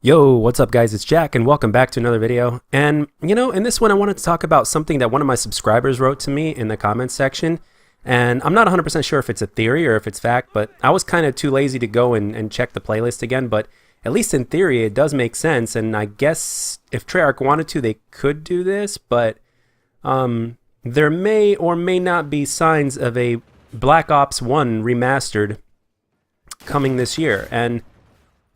Yo, what's up guys, it's Jack and welcome back to another video. And in this one I wanted to talk about something that one of my subscribers wrote to me in the comments section. And I'm not 100% sure if it's a theory or if it's fact, but I was kind of too lazy to go and check the playlist again. But at least in theory it does make sense, and I guess if Treyarch wanted to they could do this, but there may or may not be signs of a Black Ops 1 Remastered coming this year. And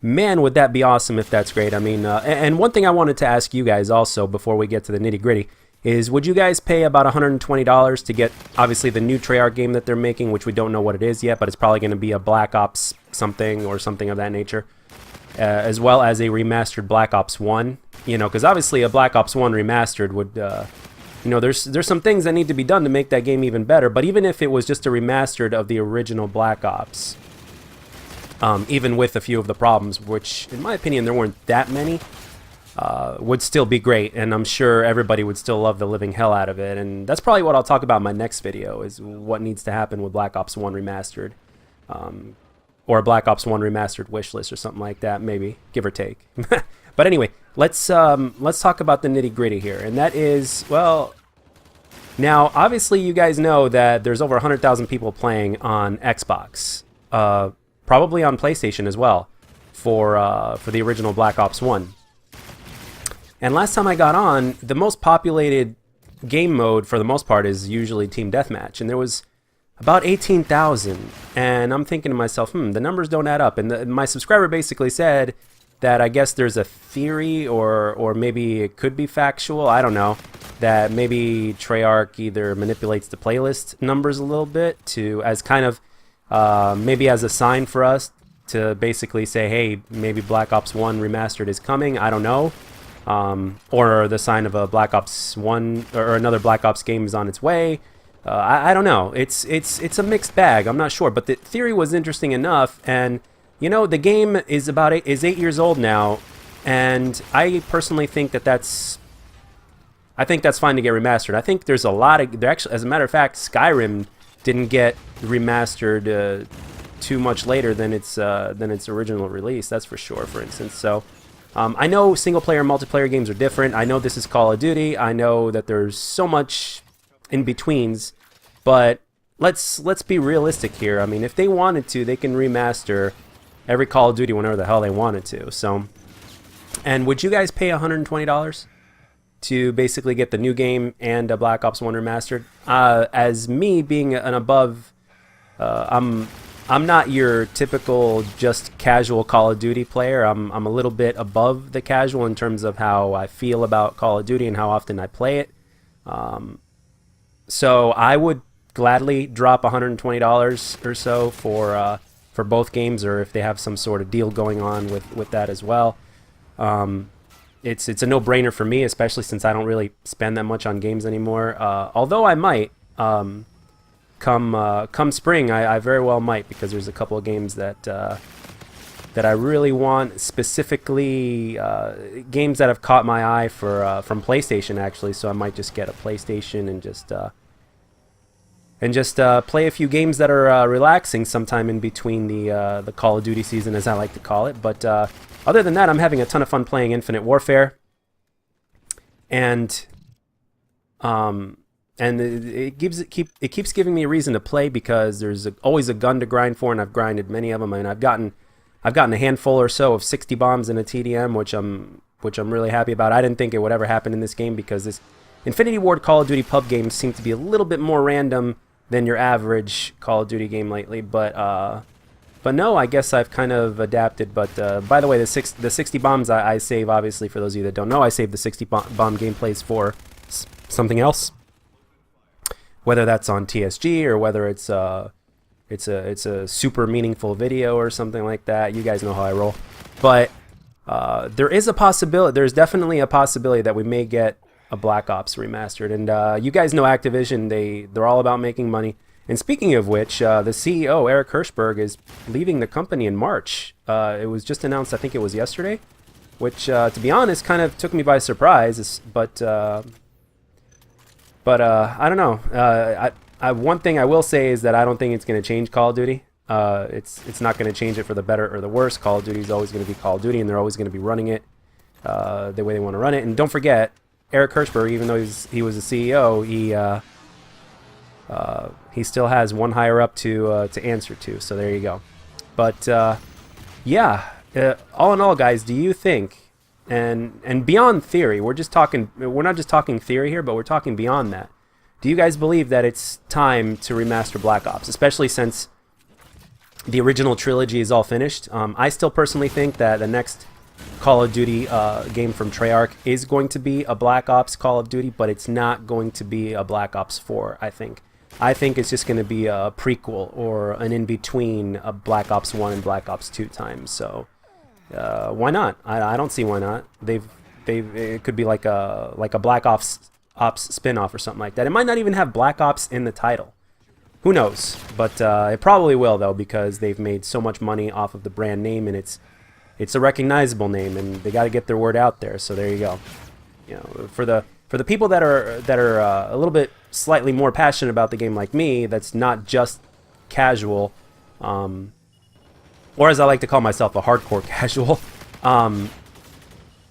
man, would that be awesome if that's great. I mean, and one thing I wanted to ask you guys also before we get to the nitty gritty is, would you guys pay about $120 to get, obviously, the new Treyarch game that they're making, which we don't know what it is yet, but it's probably going to be a Black Ops something or something of that nature, as well as a remastered Black Ops 1, because obviously a Black Ops 1 remastered would, there's some things that need to be done to make that game even better, but even if it was just a remastered of the original Black Ops, even with a few of the problems, which in my opinion there weren't that many, would still be great, and I'm sure everybody would still love the living hell out of it. And that's probably what I'll talk about in my next video, is what needs to happen with Black Ops 1 Remastered, or a Black Ops 1 Remastered wishlist or something like that, maybe, give or take. But anyway, let's talk about the nitty gritty here, and that is, well, now obviously you guys know that there's over 100,000 people playing on Xbox, probably on PlayStation as well, for the original Black Ops 1. And last time I got on, the most populated game mode for the most part is usually Team Deathmatch, and there was about 18,000. And I'm thinking to myself, the numbers don't add up. And my subscriber basically said that I guess there's a theory, or maybe it could be factual, I don't know, that maybe Treyarch either manipulates the playlist numbers a little bit to, as kind of, maybe as a sign for us to basically say, hey, maybe Black Ops 1 Remastered is coming, I don't know. Or the sign of a Black Ops 1 or another Black Ops game is on its way. I don't know. It's a mixed bag. I'm not sure, but the theory was interesting enough. And the game is 8 years old now, and I personally think that's fine to get remastered. I think there's a lot of actually, as a matter of fact, Skyrim didn't get remastered too much later than its original release. That's for sure. For instance, so. I know single-player and multiplayer games are different. I know this is Call of Duty. I know that there's so much in-betweens, but let's be realistic here. I mean, if they wanted to, they can remaster every Call of Duty whenever the hell they wanted to. So, and would you guys pay $120 to basically get the new game and a Black Ops 1 Remastered? As me being an above, I'm not your typical just casual Call of Duty player. I'm a little bit above the casual in terms of how I feel about Call of Duty and how often I play it. So I would gladly drop $120 or so for both games, or if they have some sort of deal going on with that as well. It's a no-brainer for me, especially since I don't really spend that much on games anymore. Although I might. Come spring, I very well might, because there's a couple of games that I really want, specifically games that have caught my eye from PlayStation actually. So I might just get a PlayStation and just play a few games that are relaxing sometime in between the Call of Duty season, as I like to call it. But other than that, I'm having a ton of fun playing Infinite Warfare, and it keeps giving me a reason to play, because there's always a gun to grind for, and I've grinded many of them. I mean, I've gotten a handful or so of 60 bombs in a TDM, which I'm really happy about. I didn't think it would ever happen in this game, because this Infinity Ward Call of Duty pub games seem to be a little bit more random than your average Call of Duty game lately. But no, I guess I've kind of adapted. But by the way, the 60 bombs I save, obviously, for those of you that don't know, I save the 60 bomb gameplays for something else. Whether that's on TSG or whether it's a super meaningful video or something like that, you guys know how I roll. But there's definitely a possibility that we may get a Black Ops Remastered. And you guys know Activision, they're all about making money. And speaking of which, the CEO Eric Hirschberg is leaving the company in March. It was just announced, I think it was yesterday, which to be honest kind of took me by surprise. But I don't know. One thing I will say is that I don't think it's going to change Call of Duty. It's not going to change it for the better or the worse. Call of Duty is always going to be Call of Duty, and they're always going to be running it the way they want to run it. And don't forget, Eric Hirschberg, even though he was a CEO, he still has one higher up to answer to. So there you go. But yeah, all in all, guys, do you think, and beyond theory, we're not just talking theory here, but we're talking beyond that. Do you guys believe that it's time to remaster Black Ops, especially since the original trilogy is all finished? I still personally think that the next Call of Duty game from Treyarch is going to be a Black Ops Call of Duty, but it's not going to be a Black Ops 4, I think. I think it's just going to be a prequel or an in-between of Black Ops 1 and Black Ops 2 times. So why not? I don't see why not. It could be like a Black Ops spin-off or something like that. It might not even have Black Ops in the title. Who knows? But it probably will, though, because they've made so much money off of the brand name, and it's a recognizable name, and they got to get their word out there. So there you go. You know, for the people that are a little bit slightly more passionate about the game like me, that's not just casual, or as I like to call myself, a hardcore casual.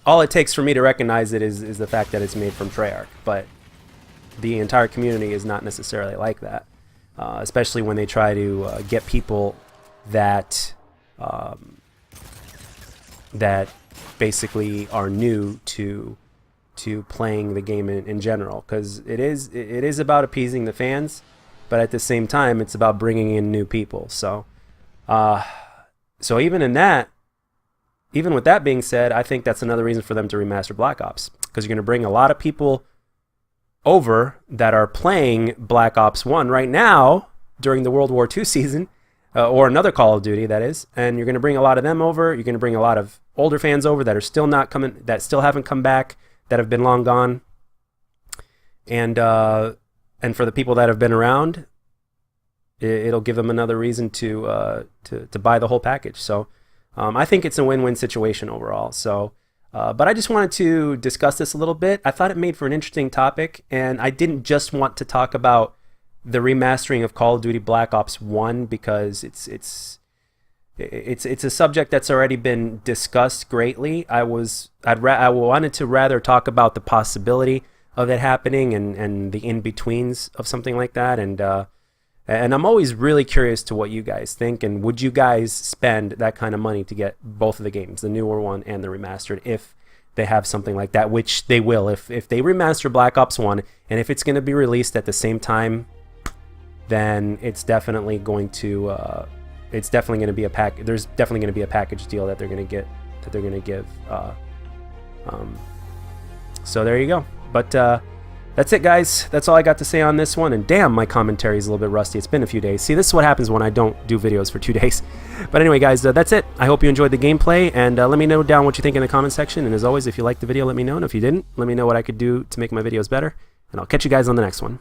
All it takes for me to recognize it is the fact that it's made from Treyarch, but the entire community is not necessarily like that, especially when they try to get people that that basically are new to playing the game in general, because it is about appeasing the fans, but at the same time it's about bringing in new people. So even with that being said, I think that's another reason for them to remaster Black Ops, because you're going to bring a lot of people over that are playing Black Ops 1 right now during the World War II season, or another Call of Duty, that is, and you're going to bring a lot of them over. You're going to bring a lot of older fans over that are still not coming, that still haven't come back, that have been long gone, and for the people that have been around, it'll give them another reason to buy the whole package. So I think it's a win-win situation overall. So, but I just wanted to discuss this a little bit. I thought it made for an interesting topic, and I didn't just want to talk about the remastering of Call of Duty Black Ops 1 because it's a subject that's already been discussed greatly. I wanted to rather talk about the possibility of it happening and the in-betweens of something like that, and I'm always really curious to what you guys think, and would you guys spend that kind of money to get both of the games, the newer one and the remastered, if they have something like that, which they will. If they remaster Black Ops 1, and if it's going to be released at the same time, then it's definitely going to there's definitely going to be a package deal that they're going to give. So there you go. But that's it, guys. That's all I got to say on this one. And damn, my commentary is a little bit rusty. It's been a few days. See, this is what happens when I don't do videos for 2 days. But anyway, guys, that's it. I hope you enjoyed the gameplay, and let me know down what you think in the comment section. And as always, if you liked the video, let me know. And if you didn't, let me know what I could do to make my videos better. And I'll catch you guys on the next one.